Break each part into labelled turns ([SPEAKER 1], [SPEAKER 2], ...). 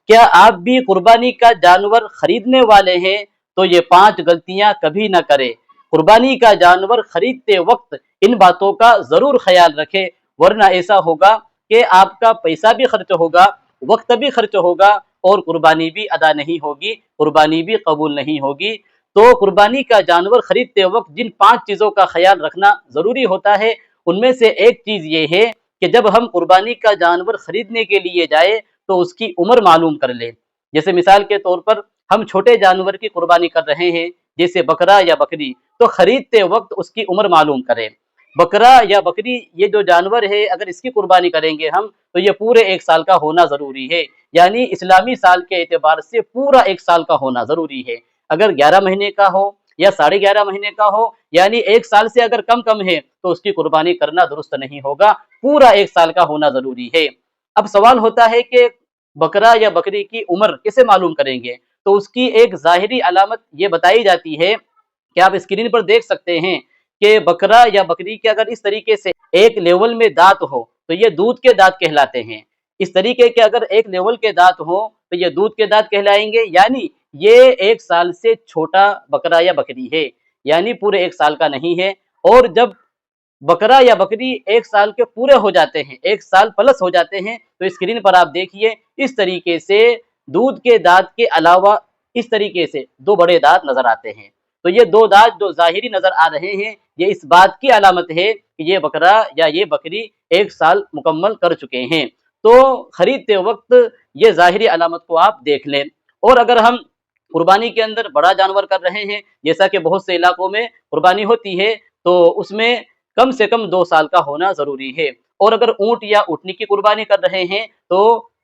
[SPEAKER 1] کیا آپ بھی قربانی کا جانور خریدنے والے ہیں تو یہ 5 غلطیاں کبھی نہ کریں۔ قربانی کا جانور خریدتے وقت ان باتوں کا ضرور خیال رکھیں، ورنہ ایسا ہوگا کہ آپ کا پیسہ بھی خرچ ہوگا، وقت بھی خرچ ہوگا اور قربانی بھی ادا نہیں ہوگی، قربانی بھی قبول نہیں ہوگی۔ تو قربانی کا جانور خریدتے وقت جن 5 چیزوں کا خیال رکھنا ضروری ہوتا ہے، ان میں سے ایک چیز یہ ہے کہ جب ہم قربانی کا جانور خریدنے کے لیے جائیں تو اس کی عمر معلوم کر لیں۔ جیسے مثال کے طور پر ہم چھوٹے جانور کی قربانی کر رہے ہیں، جیسے بکرا یا بکری، تو خریدتے وقت اس کی عمر معلوم کریں۔ بکرا یا بکری یہ جو جانور ہے، اگر اس کی قربانی کریں گے ہم تو یہ پورے 1 سال کا ہونا ضروری ہے، یعنی اسلامی سال کے اعتبار سے پورا 1 سال کا ہونا ضروری ہے۔ اگر 11 مہینے کا ہو یا 11.5 مہینے کا ہو، یعنی 1 سال سے اگر کم ہے تو اس کی قربانی کرنا درست نہیں ہوگا، پورا 1 سال کا ہونا ضروری ہے۔ اب سوال ہوتا ہے کہ بکرا یا بکری کی عمر کیسے معلوم کریں گے؟ تو اس کی ایک ظاہری علامت یہ بتائی جاتی ہے کہ آپ اسکرین پر دیکھ سکتے ہیں کہ بکرا یا بکری کے اگر اس طریقے سے ایک لیول میں دانت ہو تو یہ دودھ کے دانت کہلاتے ہیں۔ اس طریقے کے اگر ایک لیول کے دانت ہو تو یہ دودھ کے دانت کہلائیں گے، یعنی یہ 1 سال سے چھوٹا بکرا یا بکری ہے، یعنی پورے 1 سال کا نہیں ہے۔ اور جب بکرا یا بکری 1 سال کے پورے ہو جاتے ہیں، 1 سال پلس ہو جاتے ہیں، تو اسکرین پر آپ دیکھیے اس طریقے سے دودھ کے دانت کے علاوہ اس طریقے سے 2 بڑے دانت نظر آتے ہیں۔ تو یہ 2 دانت جو ظاہری نظر آ رہے ہیں، یہ اس بات کی علامت ہے کہ یہ بکرا یا یہ بکری 1 سال مکمل کر چکے ہیں۔ تو خریدتے وقت یہ ظاہری علامت کو آپ دیکھ لیں۔ اور اگر ہم قربانی کے اندر بڑا جانور کر رہے ہیں، جیسا کہ بہت سے علاقوں میں قربانی ہوتی ہے، تو اس میں کم سے کم 2 سال کا ہونا ضروری ہے۔ اور اگر اونٹ یا اونٹنی کی قربانی کر رہے ہیں تو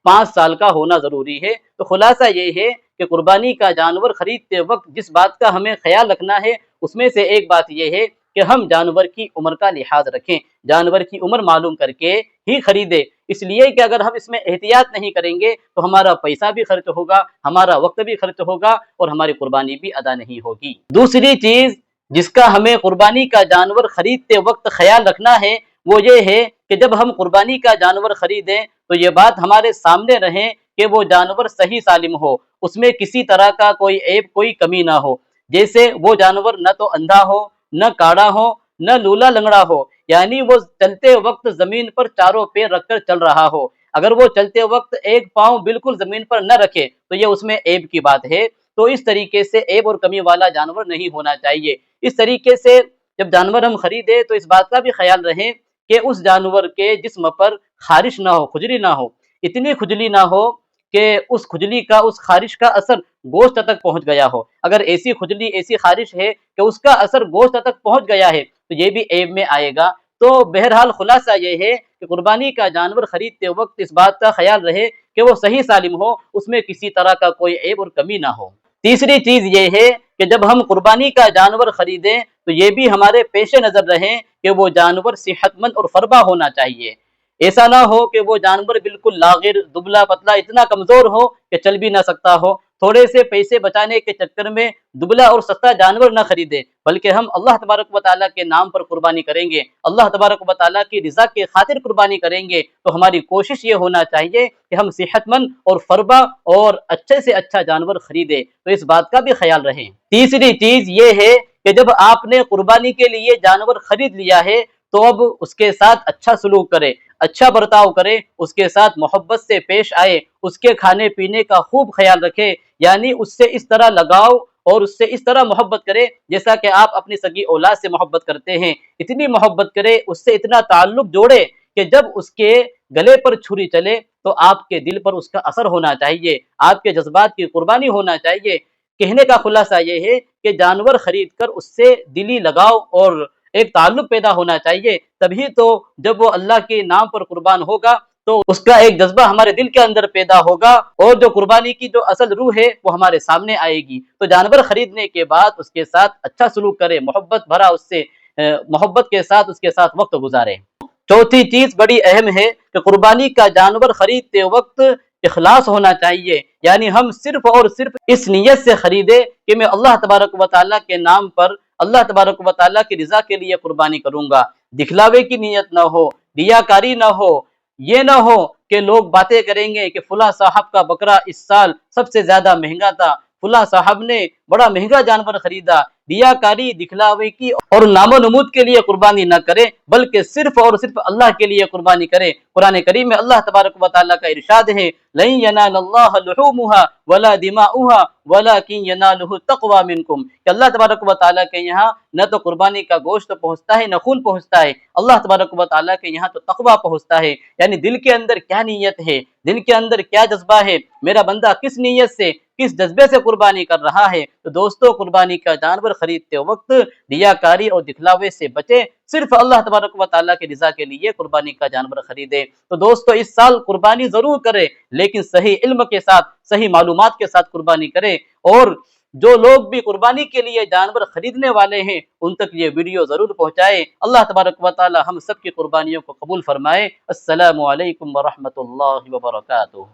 [SPEAKER 1] 5 سال کا ہونا ضروری ہے۔ تو خلاصہ یہ ہے کہ قربانی کا جانور خریدتے وقت جس بات کا ہمیں خیال رکھنا ہے، اس میں سے ایک بات یہ ہے کہ ہم جانور کی عمر کا لحاظ رکھیں، جانور کی عمر معلوم کر کے ہی خریدیں، اس لیے کہ اگر ہم اس میں احتیاط نہیں کریں گے تو ہمارا پیسہ بھی خرچ ہوگا، ہمارا وقت بھی خرچ ہوگا اور ہماری قربانی بھی ادا نہیں ہوگی۔ دوسری چیز جس کا ہمیں قربانی کا جانور خریدتے وقت خیال رکھنا ہے وہ یہ ہے کہ جب ہم قربانی کا جانور خریدیں تو یہ بات ہمارے سامنے رہے کہ وہ جانور صحیح سالم ہو، اس میں کسی طرح کا کوئی عیب، کوئی کمی نہ ہو۔ جیسے وہ جانور نہ تو اندھا ہو، نہ کاڑا ہو، نہ لولا لنگڑا ہو، یعنی وہ چلتے وقت زمین پر چاروں پیر رکھ کر چل رہا ہو۔ اگر وہ چلتے وقت ایک پاؤں بالکل زمین پر نہ رکھے تو یہ اس میں عیب کی بات ہے۔ تو اس طریقے سے عیب اور کمی والا جانور نہیں ہونا چاہیے۔ اس طریقے سے جب جانور ہم خریدیں تو اس بات کا بھی خیال رہے کہ اس جانور کے جسم پر خارش نہ ہو، کھجلی نہ ہو، اتنی کھجلی نہ ہو کہ اس کھجلی کا، اس خارش کا اثر گوشت تک پہنچ گیا ہو۔ اگر ایسی کھجلی، ایسی خارش ہے کہ اس کا اثر گوشت تک پہنچ گیا ہے تو یہ بھی عیب میں آئے گا۔ تو بہرحال خلاصہ یہ ہے کہ قربانی کا جانور خریدتے وقت اس بات کا خیال رہے کہ وہ صحیح سالم ہو، اس میں کسی طرح کا کوئی عیب اور کمی نہ ہو۔ تیسری چیز یہ ہے کہ جب ہم قربانی کا جانور خریدیں تو یہ بھی ہمارے پیش نظر رہے کہ وہ جانور صحت مند اور فربا ہونا چاہیے۔ ایسا نہ ہو کہ وہ جانور بالکل لاغر، دبلا پتلا، اتنا کمزور ہو کہ چل بھی نہ سکتا ہو۔ تھوڑے سے پیسے بچانے کے چکر میں دبلا اور سستا جانور نہ خریدے، بلکہ ہم اللہ تبارک و تعالیٰ کے نام پر قربانی کریں گے، اللہ تبارک و تعالیٰ کی رضا کی خاطر قربانی کریں گے، تو ہماری کوشش یہ ہونا چاہیے کہ ہم صحت مند اور فربا اور اچھے سے اچھا جانور خریدیں۔ تو اس بات کا بھی خیال رہے۔ تیسری چیز یہ ہے کہ جب آپ نے قربانی کے لیے جانور خرید لیا ہے تو اب اس کے ساتھ اچھا سلوک کرے، اچھا برتاؤ کرے، اس کے ساتھ محبت سے پیش آئے، اس کے کھانے پینے کا خوب خیال رکھے، یعنی اس سے اس طرح لگاؤ اور اس سے اس طرح محبت کرے جیسا کہ آپ اپنی سگی اولاد سے محبت کرتے ہیں۔ اتنی محبت کرے، اس سے اتنا تعلق جوڑے کہ جب اس کے گلے پر چھری چلے تو آپ کے دل پر اس کا اثر ہونا چاہیے، آپ کے جذبات کی قربانی ہونا چاہیے۔ کہنے کا خلاصہ یہ ہے کہ جانور خرید کر اس سے دلی لگاؤ اور ایک تعلق پیدا ہونا چاہیے، تبھی تو جب وہ اللہ کے نام پر قربان ہوگا تو اس کا ایک جذبہ ہمارے دل کے اندر پیدا ہوگا اور جو قربانی کی جو اصل روح ہے وہ ہمارے سامنے آئے گی۔ تو جانور خریدنے کے بعد اس کے ساتھ اچھا سلوک کرے، محبت بھرا اس سے محبت کے ساتھ اس کے ساتھ وقت گزارے۔ چوتھی چیز بڑی اہم ہے کہ قربانی کا جانور خریدتے وقت اخلاص ہونا چاہیے، یعنی ہم صرف اور صرف اس نیت سے خریدے کہ میں اللہ تبارک و تعالیٰ کے نام پر، اللہ تبارک و تعالیٰ کی رضا کے لیے قربانی کروں گا۔ دکھلاوے کی نیت نہ ہو، ریاکاری نہ ہو، یہ نہ ہو کہ لوگ باتیں کریں گے کہ فلاں صاحب کا بکرا اس سال سب سے زیادہ مہنگا تھا، فلاں صاحب نے بڑا مہنگا جانور خریدا۔ ریاکاری، دکھلاوے کی اور نام و نمود کے لیے قربانی نہ کرے، بلکہ صرف اور صرف اللہ کے لیے قربانی کرے۔ قرآن کریم میں اللہ تبارک و تعالیٰ کا ارشاد ہے، لن ینال اللہ لحومها ولا دماؤها ولکن ینالہ التقوی منکم، کہ اللہ تبارک و تعالیٰ کے یہاں نہ تو قربانی کا گوشت پہنچتا ہے، نہ خون پہنچتا ہے، اللہ تبارک و تعالیٰ کے یہاں تو تقوی پہنچتا ہے، یعنی دل کے اندر کیا نیت ہے، دل کے اندر کیا جذبہ ہے، میرا بندہ کس نیت سے، کس جذبے سے قربانی کر رہا ہے۔ تو دوستو، قربانی کا جانور خریدتے وقت ریاکاری اور دکھلاوے سے بچے، صرف اللہ تبارک و تعالیٰ کی رضا کے لیے قربانی کا جانور خریدے۔ تو دوستو، اس سال قربانی ضرور کرے، لیکن صحیح علم کے ساتھ، صحیح معلومات کے ساتھ قربانی کرے، اور جو لوگ بھی قربانی کے لیے جانور خریدنے والے ہیں ان تک یہ ویڈیو ضرور پہنچائے۔ اللہ تبارک و تعالی ہم سب کی قربانیوں کو قبول فرمائے۔ السلام علیکم ورحمۃ اللہ وبرکاتہ۔